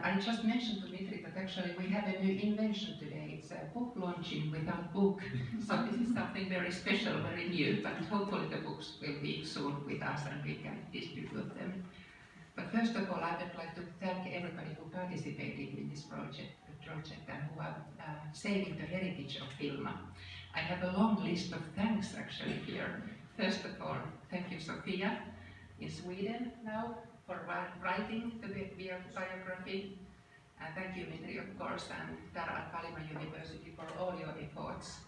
I just mentioned to Dmitri that actually we have a new invention today. It's a book launching without book. So this is something very special, very new, but hopefully the books will be soon with us and we can distribute them. But first of all, I would like to thank everybody who participated in this project and who are saving the heritage of Hilma. I have a long list of thanks actually here. First of all, thank you Sofia in Sweden now for writing the biography. And thank you Dmitri of course and al-Kalima University for all your efforts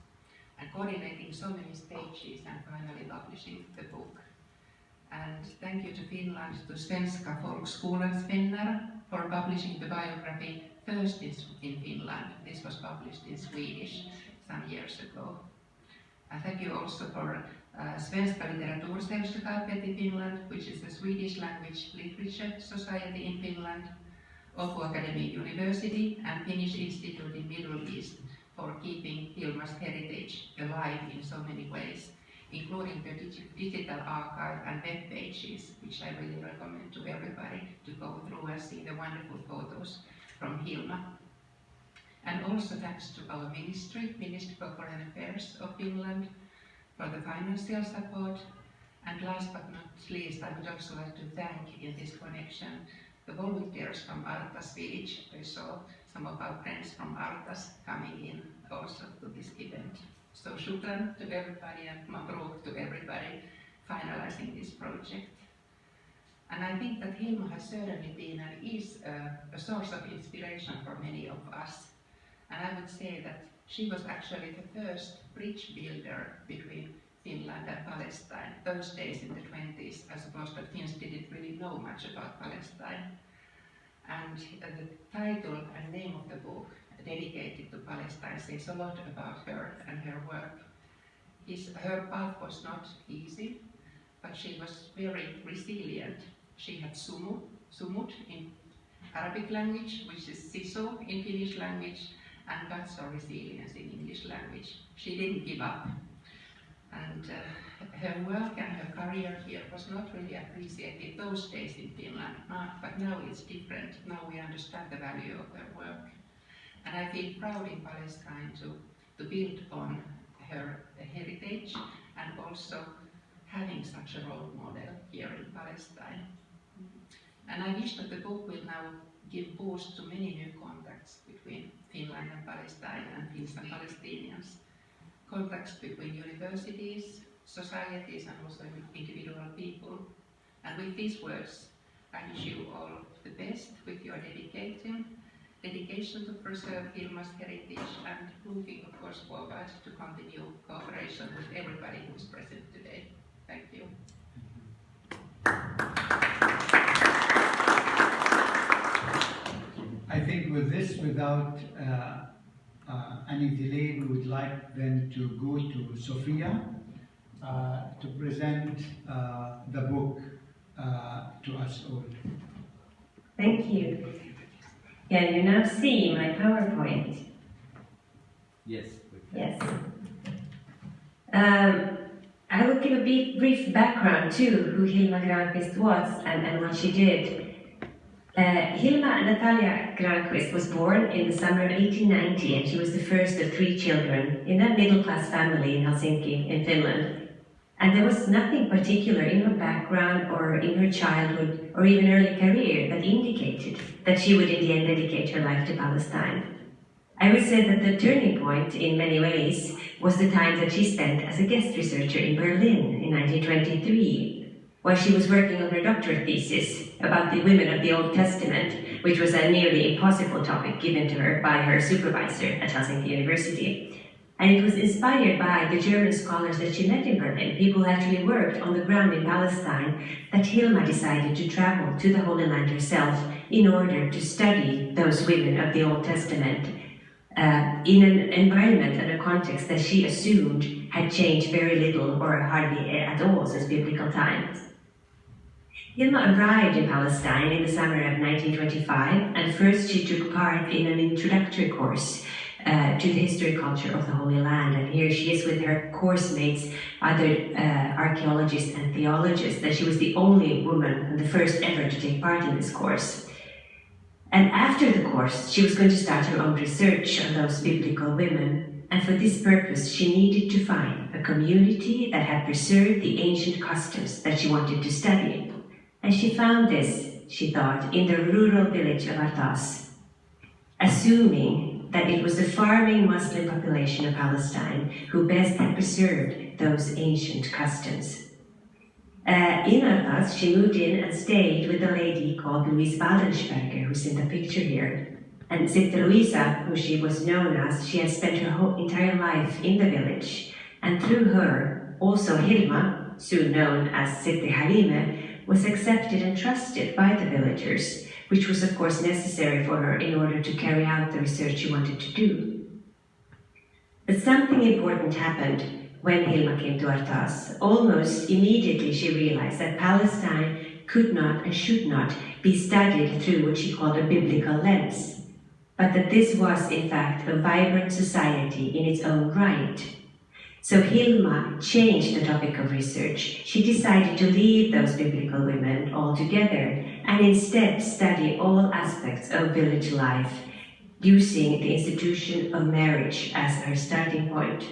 and coordinating so many stages and finally publishing the book. And thank you to Finland, to Svenska Folkskolans Vänner for publishing the biography first in Finland. This was published in Swedish some years ago. And thank you also for Svenska Litteratursällskapet in Finland, which is the Swedish language literature society in Finland, Åbo Academy University and Finnish Institute in Middle East for keeping Hilma's heritage alive in so many ways, including the digital archive and web pages, which I really recommend to everybody to go through and see the wonderful photos from Hilma. And also thanks to our Ministry for Foreign Affairs of Finland for the financial support. And last but not least, I would also like to thank in this connection the volunteers from Artas village. I saw some of our friends from Artas coming in also to this event. So shukran to everybody and mabruk to everybody finalizing this project. And I think that Hilma has certainly been and is a source of inspiration for many of us. And I would say that she was actually the first bridge builder between Finland and Palestine. Those days in the 20s, I suppose that Finns didn't really know much about Palestine. And the title and name of the book, dedicated to Palestine, says a lot about her and her work. Her path was not easy, but she was very resilient. She had sumut in Arabic language, which is sisu in Finnish language, and katso resilience in English language. She didn't give up. And her work and her career here was not really appreciated those days in Finland, but now it's different. Now we understand the value of her work. And I feel proud in Palestine to build on her heritage and also having such a role model here in Palestine. And I wish that the book will now give boost to many new contacts between Finland and Palestine and Finns and Palestinians. Contacts between universities, societies and also individual people. And with these words, I wish you all the best with your dedication to preserve Hilma's heritage and looking of course forward to continue cooperation with everybody who is present today. Thank you. I think with this, without any delay, we would like then to go to Sofia to present the book to us all. Thank you. Can you now see my PowerPoint? Yes. Yes. I will give a brief background to who Hilma Granqvist was and what she did. Hilma Natalia Granqvist was born in the summer of 1890 and she was the first of 3 children in a middle-class family in Helsinki in Finland. And there was nothing particular in her background or in her childhood or even early career that indicated that she would in the end dedicate her life to Palestine. I would say that the turning point in many ways was the time that she spent as a guest researcher in Berlin in 1923. While she was working on her doctorate thesis about the women of the Old Testament, which was a nearly impossible topic given to her by her supervisor at Helsinki University. And it was inspired by the German scholars that she met in Berlin, people who actually worked on the ground in Palestine, that Hilma decided to travel to the Holy Land herself in order to study those women of the Old Testament in an environment and a context that she assumed had changed very little or hardly at all since biblical times. Hilma arrived in Palestine in the summer of 1925, and first she took part in an introductory course to the history and culture of the Holy Land. And here she is with her course mates, other archaeologists and theologists, that she was the only woman and the first ever to take part in this course. And after the course, she was going to start her own research on those biblical women, and for this purpose, she needed to find a community that had preserved the ancient customs that she wanted to study. And she found this, she thought, in the rural village of Artas, assuming that it was the farming Muslim population of Palestine who best had preserved those ancient customs. In Artas, she moved in and stayed with a lady called Louise Waldensperger, who's in the picture here. And Sister Louisa, who she was known as, she had spent her whole entire life in the village. And through her, also Hilma, soon known as Sofia Haeggman, was accepted and trusted by the villagers, which was of course necessary for her in order to carry out the research she wanted to do. But something important happened when Hilma came to Artas. Almost immediately she realized that Palestine could not and should not be studied through what she called a biblical lens, but that this was in fact a vibrant society in its own right. So Hilma changed the topic of research. She decided to leave those biblical women altogether and instead study all aspects of village life, using the institution of marriage as her starting point.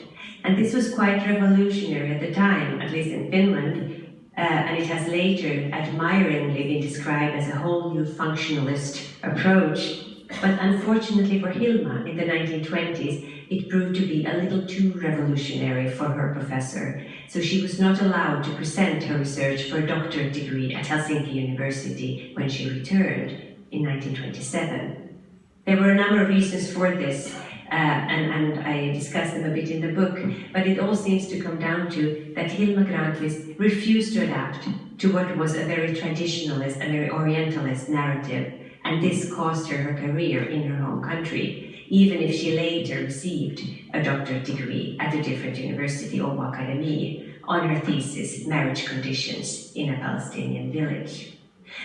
And this was quite revolutionary at the time, at least in Finland, and it has later admiringly been described as a whole new functionalist approach. But unfortunately for Hilma, in the 1920s, it proved to be a little too revolutionary for her professor, so she was not allowed to present her research for a doctorate degree at Helsinki University when she returned in 1927. There were a number of reasons for this, and I discuss them a bit in the book, but it all seems to come down to that Hilma Granqvist refused to adapt to what was a very traditionalist, a very orientalist narrative, and this cost her her career in her home country, even if she later received a doctorate degree at a different university, al-Kalima, on her thesis, Marriage Conditions in a Palestinian Village.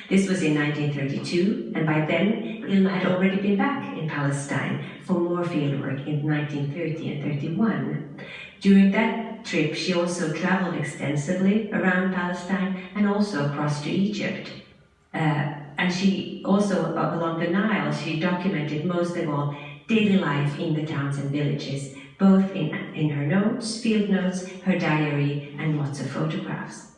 This was in 1932, and by then, Hilma had already been back in Palestine for more fieldwork in 1930 and 31. During that trip, she also traveled extensively around Palestine and also across to Egypt. And she also, along the Nile, she documented most of all daily life in the towns and villages, both in her notes, field notes, her diary, and lots of photographs.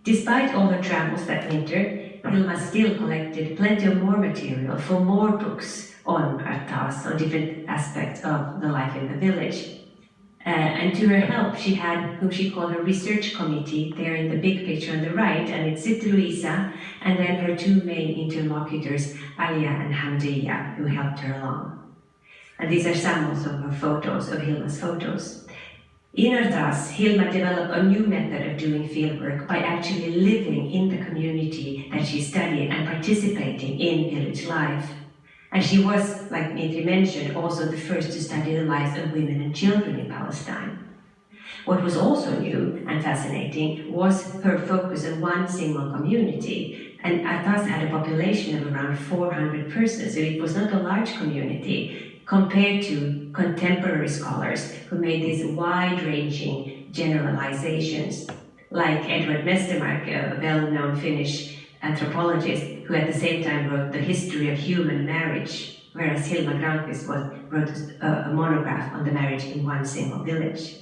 Despite all her travels that winter, Hilma still collected plenty of more material for more books on Artas, on different aspects of the life in the village. And to her help, she had whom she called her research committee, there in the big picture on the right, and it's Sister Louisa, and then her two main interlocutors, Alia and Hamdiya, who helped her along. And these are some also of her photos, of Hilma's photos. In Artas, Hilma developed a new method of doing fieldwork by actually living in the community that she studied and participating in village life. And she was, like Mitri mentioned, also the first to study the lives of women and children in Palestine. What was also new and fascinating was her focus on one single community. And Artas had a population of around 400 persons, so it was not a large community compared to contemporary scholars who made these wide-ranging generalizations, like Edward Mestermark, a well-known Finnish anthropologist who at the same time wrote The History of Human Marriage, whereas Hilma Granqvist wrote a monograph on the marriage in one single village.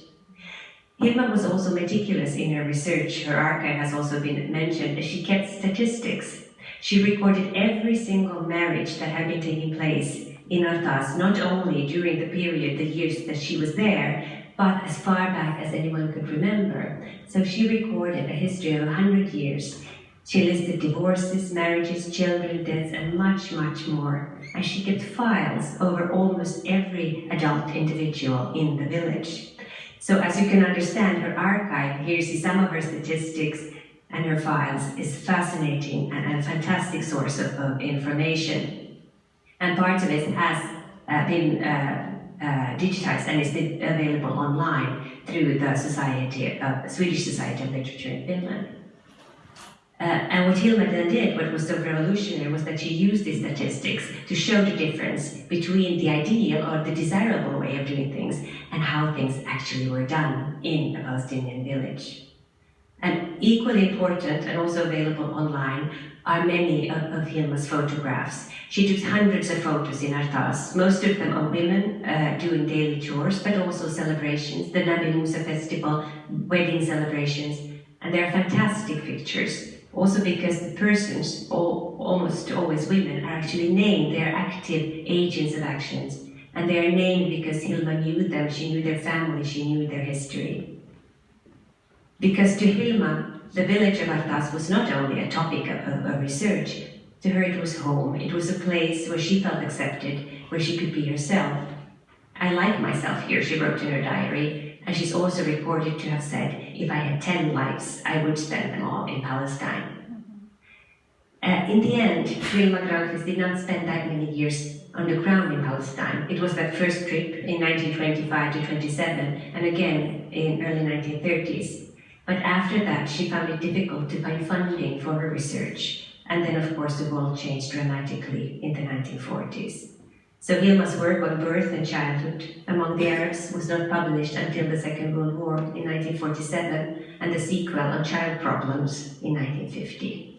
Hilma was also meticulous in her research. Her archive has also been mentioned. She kept statistics. She recorded every single marriage that had been taking place in Artas, not only during the period, the years that she was there, but as far back as anyone could remember. So she recorded a history of 100 years. She listed divorces, marriages, children deaths, and much, much more. And she kept files over almost every adult individual in the village. So as you can understand, her archive, here you see some of her statistics and her files, is fascinating and a fantastic source of information. And part of it has been digitized and is available online through the Swedish Society of Literature in Finland. And what Hilma then did, what was so revolutionary, was that she used these statistics to show the difference between the ideal or the desirable way of doing things and how things actually were done in a Palestinian village. And equally important, and also available online, are many of Hilma's photographs. She took hundreds of photos in Artas, most of them of women doing daily chores, but also celebrations, the Nabi Musa festival, wedding celebrations, and they are fantastic pictures. Also because the persons, almost always women, are actually named. They are active agents of actions. And they are named because Hilma knew them, she knew their family, she knew their history. Because to Hilma, the village of Artas was not only a topic of research. To her it was home. It was a place where she felt accepted, where she could be herself. I like myself here, she wrote in her diary, and she's also reported to have said, if I had 10 lives, I would spend them all in Palestine. In the end, Hilma Granqvist did not spend that many years underground in Palestine. It was that first trip in 1925 to 27, and again in early 1930s. But after that, she found it difficult to find funding for her research. And then, of course, the world changed dramatically in the 1940s. So Hilma's work on birth and childhood among the Arabs was not published until the Second World War in 1947, and the sequel on child problems in 1950.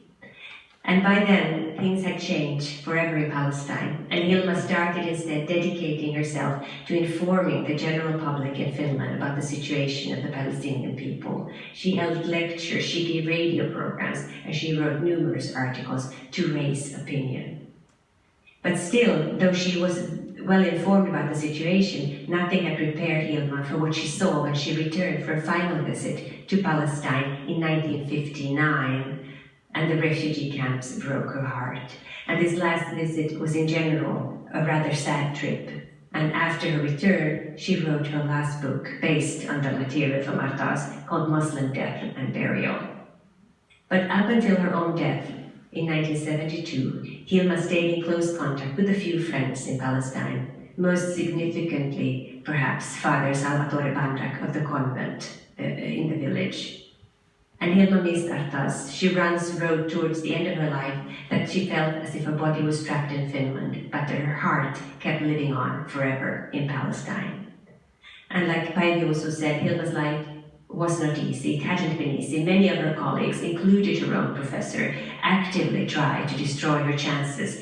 And by then, things had changed forever in Palestine, and Hilma started instead dedicating herself to informing the general public in Finland about the situation of the Palestinian people. She held lectures, she gave radio programs, and she wrote numerous articles to raise opinion. But still, though she was well informed about the situation, nothing had prepared Hilma for what she saw when she returned for a final visit to Palestine in 1959. And the refugee camps broke her heart. And this last visit was in general a rather sad trip. And after her return, she wrote her last book based on the material from Artas called Muslim Death and Burial. But up until her own death in 1972, Hilma stayed in close contact with a few friends in Palestine, most significantly, perhaps, Father Salvatore Bandrak of the convent in the village. And Hilma missed Artas. She once wrote towards the end of her life that she felt as if her body was trapped in Finland, but that her heart kept living on forever in Palestine. And like Päivi also said, Hilma's life was not easy. It hadn't been easy. Many of her colleagues, including her own professor, actively tried to destroy her chances